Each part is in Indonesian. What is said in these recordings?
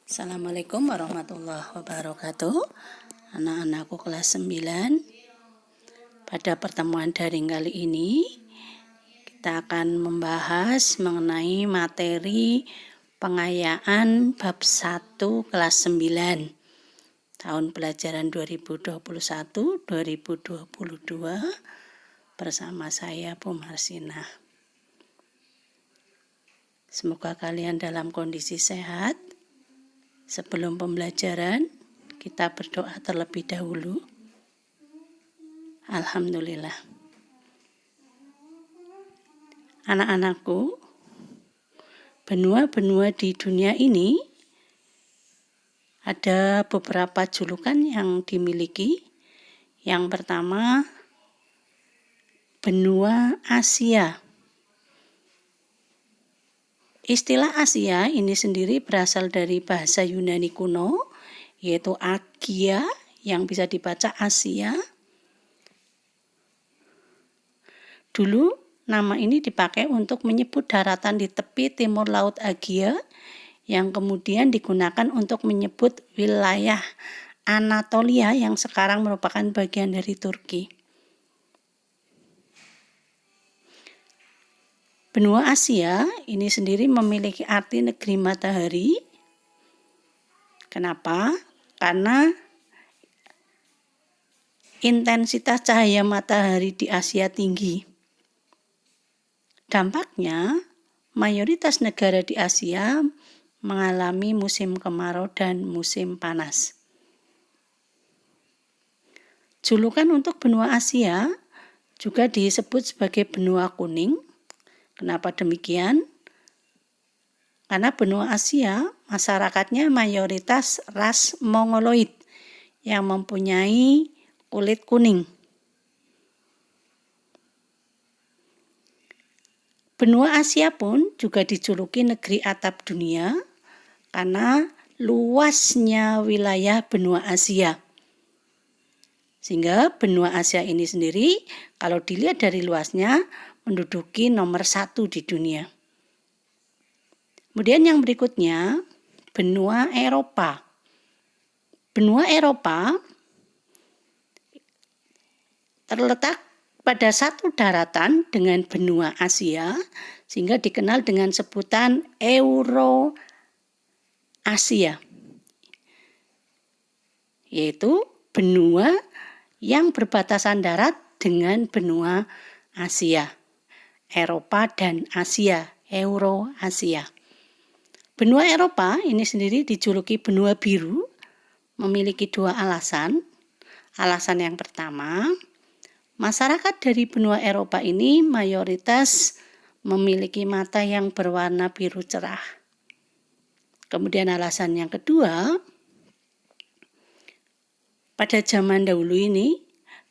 Assalamualaikum warahmatullahi wabarakatuh. Anak-anakku kelas 9. Pada pertemuan daring kali ini kita akan membahas mengenai materi pengayaan bab 1 kelas 9 tahun pelajaran 2021-2022 bersama saya Bu Marsinah. Semoga kalian dalam kondisi sehat. Sebelum pembelajaran, kita berdoa terlebih dahulu. Alhamdulillah. Anak-anakku, benua-benua di dunia ini ada beberapa julukan yang dimiliki. Yang pertama, benua Asia. Istilah Asia ini sendiri berasal dari bahasa Yunani kuno, yaitu Agia, yang bisa dibaca Asia. Dulu nama ini dipakai untuk menyebut daratan di tepi timur laut Agia, yang kemudian digunakan untuk menyebut wilayah Anatolia yang sekarang merupakan bagian dari Turki. Benua Asia ini sendiri memiliki arti negeri matahari. Kenapa? Karena intensitas cahaya matahari di Asia tinggi. Dampaknya, mayoritas negara di Asia mengalami musim kemarau dan musim panas. Julukan untuk benua Asia juga disebut sebagai benua kuning. Kenapa demikian? Karena benua Asia masyarakatnya mayoritas ras Mongoloid yang mempunyai kulit kuning. Benua Asia pun juga dijuluki negeri atap dunia karena luasnya wilayah benua Asia. Sehingga benua Asia ini sendiri kalau dilihat dari luasnya menduduki nomor 1 di dunia. Kemudian yang berikutnya, benua Eropa. Benua Eropa terletak pada satu daratan dengan benua Asia, sehingga dikenal dengan sebutan Euro-Asia, yaitu benua yang berbatasan darat dengan benua Asia. Eropa dan Asia, Euro-Asia. Benua Eropa ini sendiri dijuluki benua biru, memiliki 2 alasan. Alasan yang pertama, masyarakat dari benua Eropa ini mayoritas memiliki mata yang berwarna biru cerah. Kemudian alasan yang kedua, pada zaman dahulu ini,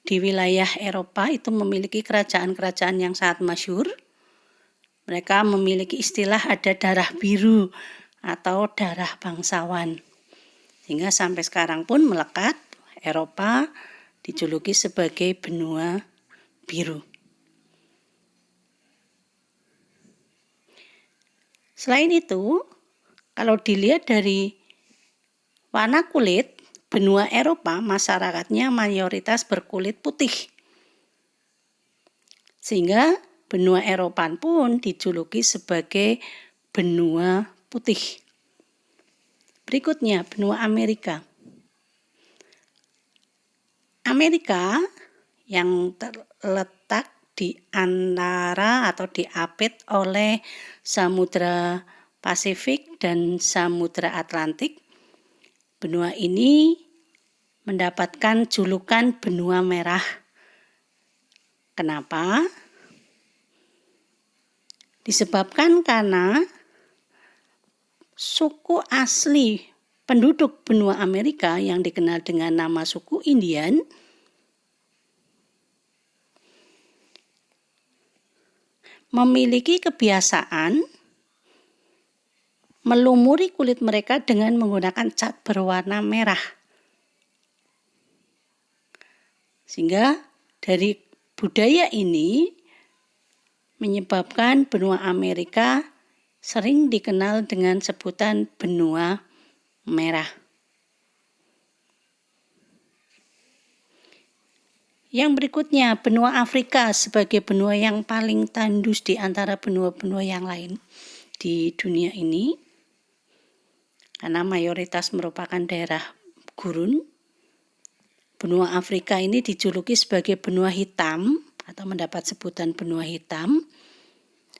di wilayah Eropa itu memiliki kerajaan-kerajaan yang sangat masyhur. Mereka memiliki istilah ada darah biru atau darah bangsawan. Sehingga sampai sekarang pun melekat Eropa dijuluki sebagai benua biru. Selain itu, kalau dilihat dari warna kulit, benua Eropa masyarakatnya mayoritas berkulit putih. Sehingga benua Eropa pun dijuluki sebagai benua putih. Berikutnya, benua Amerika. Amerika yang terletak di antara atau diapit oleh Samudra Pasifik dan Samudra Atlantik. Benua ini mendapatkan julukan benua merah. Kenapa? Disebabkan karena suku asli penduduk benua Amerika yang dikenal dengan nama suku Indian memiliki kebiasaan melumuri kulit mereka dengan menggunakan cat berwarna merah. Sehingga dari budaya ini menyebabkan benua Amerika sering dikenal dengan sebutan benua merah. Yang berikutnya, benua Afrika sebagai benua yang paling tandus di antara benua-benua yang lain di dunia ini, karena mayoritas merupakan daerah gurun. Benua Afrika ini dijuluki sebagai benua hitam atau mendapat sebutan benua hitam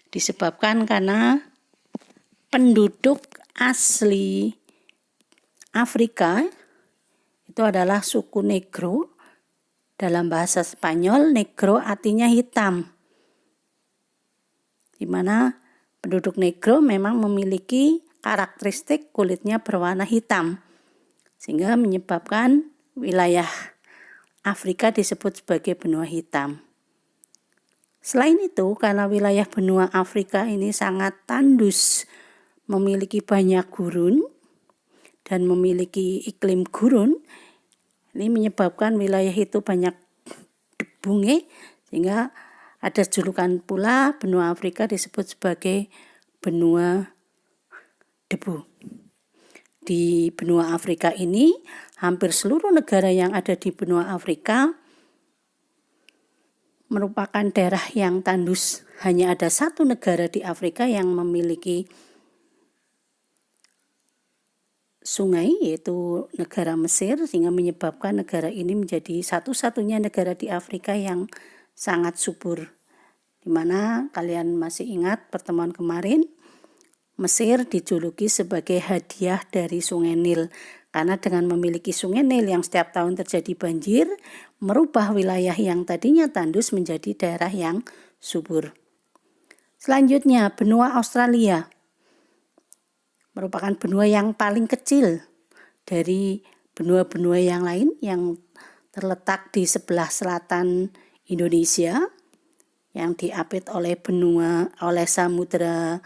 disebabkan karena penduduk asli Afrika itu adalah suku Negro. Dalam bahasa Spanyol, negro artinya hitam. Di mana penduduk negro memang memiliki karakteristik kulitnya berwarna hitam. Sehingga menyebabkan wilayah Afrika disebut sebagai benua hitam. Selain itu, karena wilayah benua Afrika ini sangat tandus, memiliki banyak gurun, dan memiliki iklim gurun, ini menyebabkan wilayah itu banyak debu, sehingga ada julukan pula benua Afrika disebut sebagai benua debu. Di benua Afrika ini, hampir seluruh negara yang ada di benua Afrika merupakan daerah yang tandus. Hanya ada satu negara di Afrika yang memiliki sungai, yaitu negara Mesir, sehingga menyebabkan negara ini menjadi satu-satunya negara di Afrika yang sangat subur. Di mana kalian masih ingat pertemuan kemarin, Mesir dijuluki sebagai hadiah dari Sungai Nil. Karena dengan memiliki Sungai Nil yang setiap tahun terjadi banjir, merubah wilayah yang tadinya tandus menjadi daerah yang subur. Selanjutnya, benua Australia merupakan benua yang paling kecil dari benua-benua yang lain yang terletak di sebelah selatan Indonesia yang diapit oleh Samudra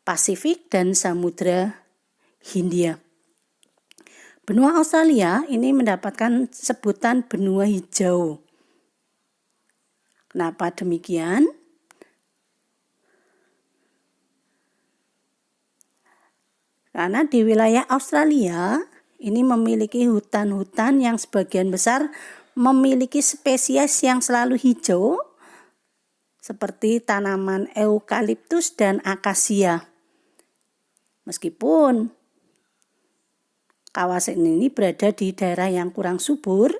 Pasifik dan Samudra Hindia. Benua Australia ini mendapatkan sebutan benua hijau. Kenapa demikian? Karena di wilayah Australia ini memiliki hutan-hutan yang sebagian besar memiliki spesies yang selalu hijau seperti tanaman eukaliptus dan akasia. Meskipun kawasan ini berada di daerah yang kurang subur,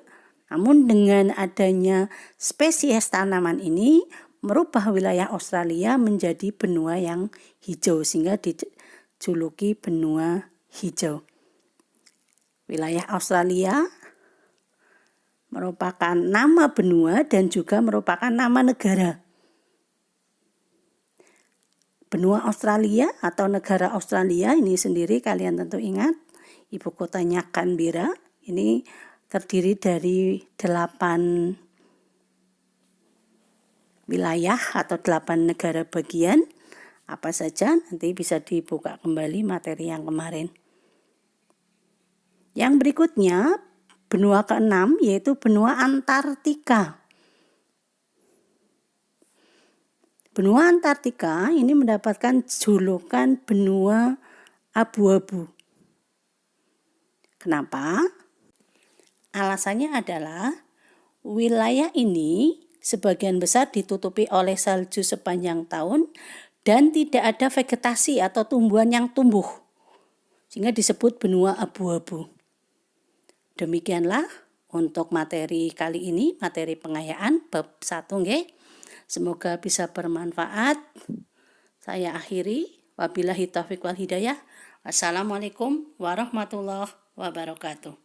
namun dengan adanya spesies tanaman ini merubah wilayah Australia menjadi benua yang hijau sehingga dijuluki benua hijau. Wilayah Australia merupakan nama benua dan juga merupakan nama negara. Benua Australia atau negara Australia ini sendiri kalian tentu ingat, ibu kotanya Canberra. Ini terdiri dari 8 wilayah atau 8 negara bagian. Apa saja nanti bisa dibuka kembali materi yang kemarin. Yang berikutnya, benua ke-6 yaitu benua Antartika. Benua Antartika ini mendapatkan julukan benua abu-abu. Kenapa? Alasannya adalah wilayah ini sebagian besar ditutupi oleh salju sepanjang tahun dan tidak ada vegetasi atau tumbuhan yang tumbuh, sehingga disebut benua abu-abu. Demikianlah untuk materi kali ini, materi pengayaan bab 1 nggih. Semoga bisa bermanfaat. Saya akhiri, wabillahi taufiq wal hidayah. Wassalamualaikum warahmatullahi wabarakatuh.